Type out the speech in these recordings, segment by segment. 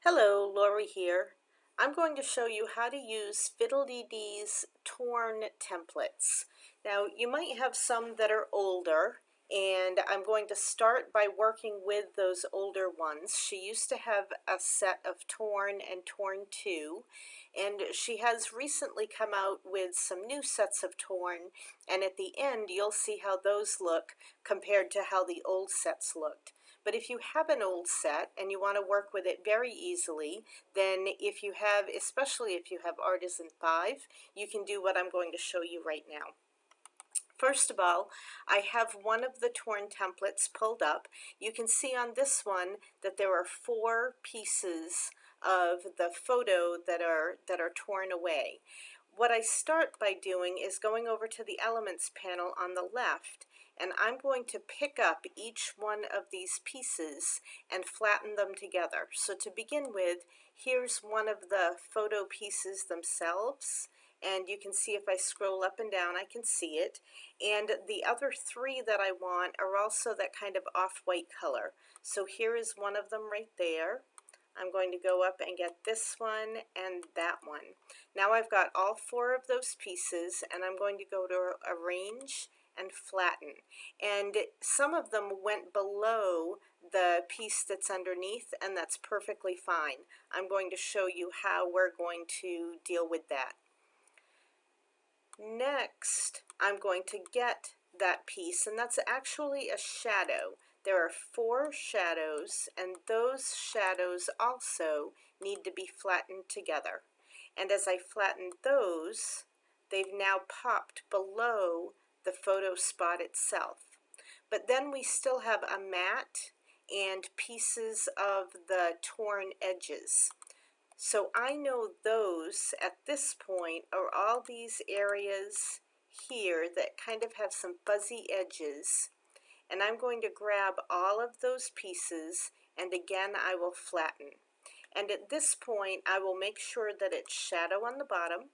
Hello, Lori here. I'm going to show you how to use FDD's Torn templates. Now, you might have some that are older, and I'm going to start by working with those older ones. She used to have a set of Torn and Torn 2, and she has recently come out with some new sets of Torn, and at the end you'll see how those look compared to how the old sets looked. But if you have an old set and you want to work with it very easily, then if you have, especially if you have Artisan 5, you can do what I'm going to show you right now. First of all, I have one of the Torn templates pulled up. You can see on this one that there are 4 pieces of the photo that are torn away. What I start by doing is going over to the Elements panel on the left, and I'm going to pick up each one of these pieces and flatten them together. So to begin with, here's one of the photo pieces themselves, and you can see if I scroll up and down I can see it. And the other 3 that I want are also that kind of off-white color. So here is one of them right there. I'm going to go up and get this one and that one. Now I've got all 4 of those pieces, and I'm going to go to Arrange and Flatten. And some of them went below the piece that's underneath, and that's perfectly fine. I'm going to show you how we're going to deal with that. Next, I'm going to get that piece, and that's actually a shadow. There are 4 shadows, and those shadows also need to be flattened together. And as I flatten those, they've now popped below the photo spot itself. But then we still have a matte and pieces of the torn edges. So I know those at this point are all these areas here that kind of have some fuzzy edges, and I'm going to grab all of those pieces, and again I will flatten. And at this point I will make sure that it's shadow on the bottom,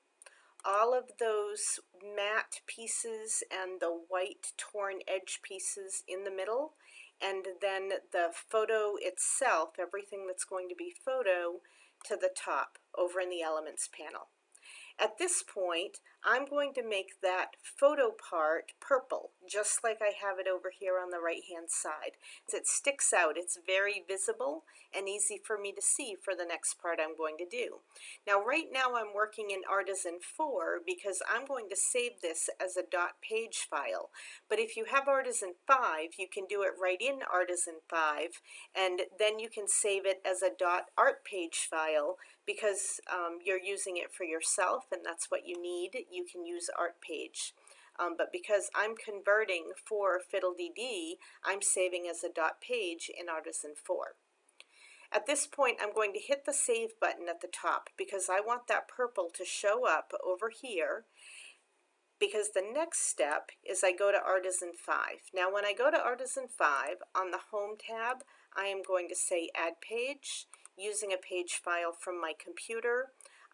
all of those matte pieces and the white torn edge pieces in the middle, and then the photo itself, everything that's going to be photo, to the top over in the Elements panel. At this point, I'm going to make that photo part purple, just like I have it over here on the right-hand side. It sticks out, it's very visible and easy for me to see for the next part I'm going to do. Now right now I'm working in Artisan 4 because I'm going to save this as a .page file. But if you have Artisan 5, you can do it right in Artisan 5, and then you can save it as a .art page file because you're using it for yourself and that's what you need. You can use Art Page. But because I'm converting for FDD, I'm saving as a .page in Artisan 4. At this point, I'm going to hit the Save button at the top because I want that purple to show up over here, because the next step is I go to Artisan 5. Now when I go to Artisan 5, on the Home tab, I am going to say Add Page, using a page file from my computer.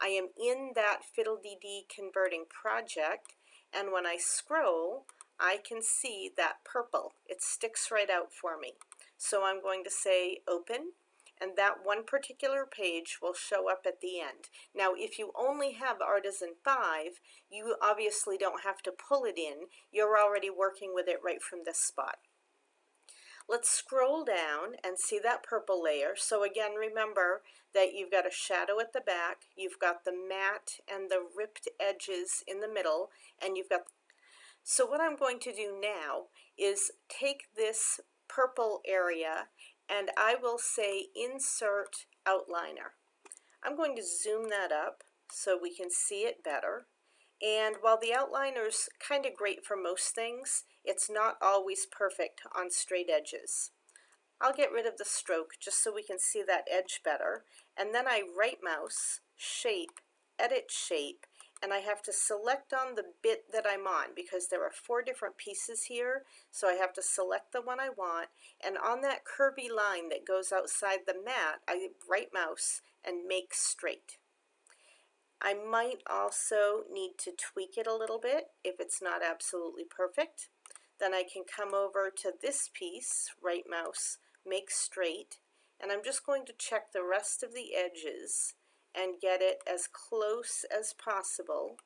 I am in that FDD converting project, and when I scroll, I can see that purple. It sticks right out for me. So I'm going to say Open, and that one particular page will show up at the end. Now if you only have Artisan 5, you obviously don't have to pull it in. You're already working with it right from this spot. Let's scroll down and see that purple layer. So again, remember that you've got a shadow at the back, you've got the matte and the ripped edges in the middle, and you've got... So what I'm going to do now is take this purple area and I will say Insert Outliner. I'm going to zoom that up so we can see it better. And while the outliner's kind of great for most things, it's not always perfect on straight edges. I'll get rid of the stroke just so we can see that edge better. And then I right mouse, Shape, Edit Shape, and I have to select on the bit that I'm on because there are 4 different pieces here, so I have to select the one I want, and on that curvy line that goes outside the mat, I right mouse and Make Straight. I might also need to tweak it a little bit if it's not absolutely perfect. Then I can come over to this piece, right mouse, Make Straight, And I'm just going to check the rest of the edges and get it as close as possible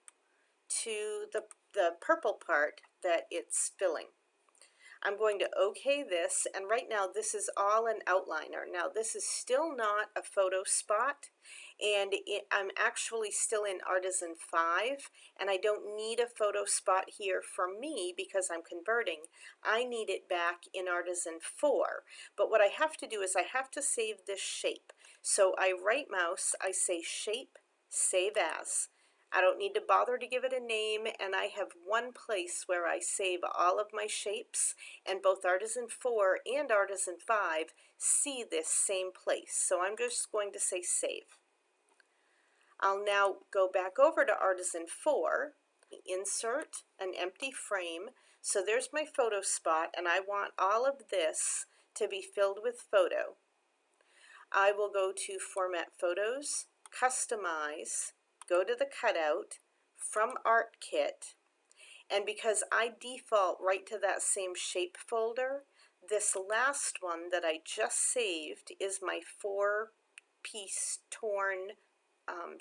to the purple part that it's filling. I'm going to OK this, and right now this is all an outliner. Now this is still not a photo spot, and I'm actually still in Artisan 5, and I don't need a photo spot here for me because I'm converting. I need it back in Artisan 4. But what I have to do is I have to save this shape. So I right mouse, I say Shape, Save As. I don't need to bother to give it a name, and I have one place where I save all of my shapes, and both Artisan 4 and Artisan 5 see this same place. So I'm just going to say Save. I'll now go back over to Artisan 4, insert an empty frame. So there's my photo spot, and I want all of this to be filled with photo. I will go to Format Photos, Customize, go to the cutout from Art Kit, and because I default right to that same shape folder, this last one that I just saved is my 4-piece torn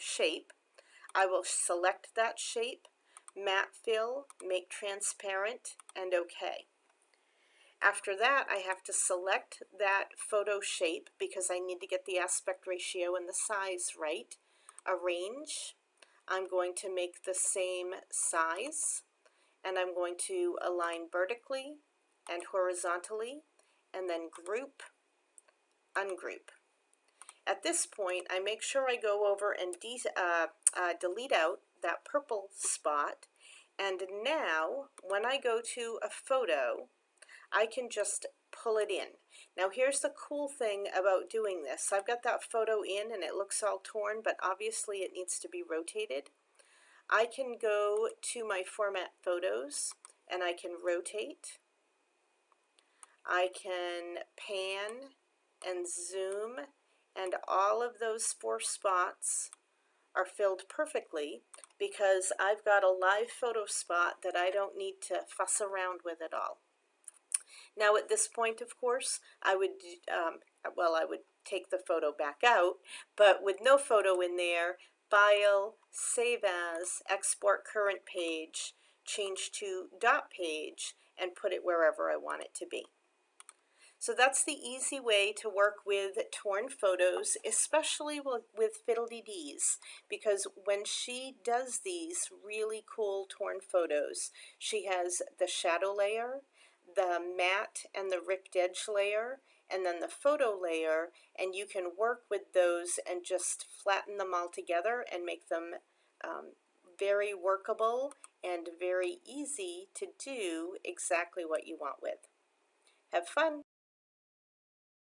shape. I will select that shape, matte fill, make transparent, and OK. After that, I have to select that photo shape because I need to get the aspect ratio and the size right. Arrange. I'm going to make the same size, and I'm going to align vertically and horizontally, and then group, ungroup. At this point, I make sure I go over and delete out that purple spot, and now when I go to a photo, I can just pull it in. Now here's the cool thing about doing this. I've got that photo in and it looks all torn, but obviously it needs to be rotated. I can go to my Format Photos and I can rotate. I can pan and zoom, and all of those 4 spots are filled perfectly because I've got a live photo spot that I don't need to fuss around with at all. Now at this point, of course, I would take the photo back out, but with no photo in there, File, Save As, Export Current Page, change to Dot Page, and put it wherever I want it to be. So that's the easy way to work with torn photos, especially with Fiddle-Dee-Dees, because when she does these really cool torn photos, she has the shadow layer, the matte and the ripped edge layer, and then the photo layer, and you can work with those and just flatten them all together and make them very workable and very easy to do exactly what you want with. Have fun!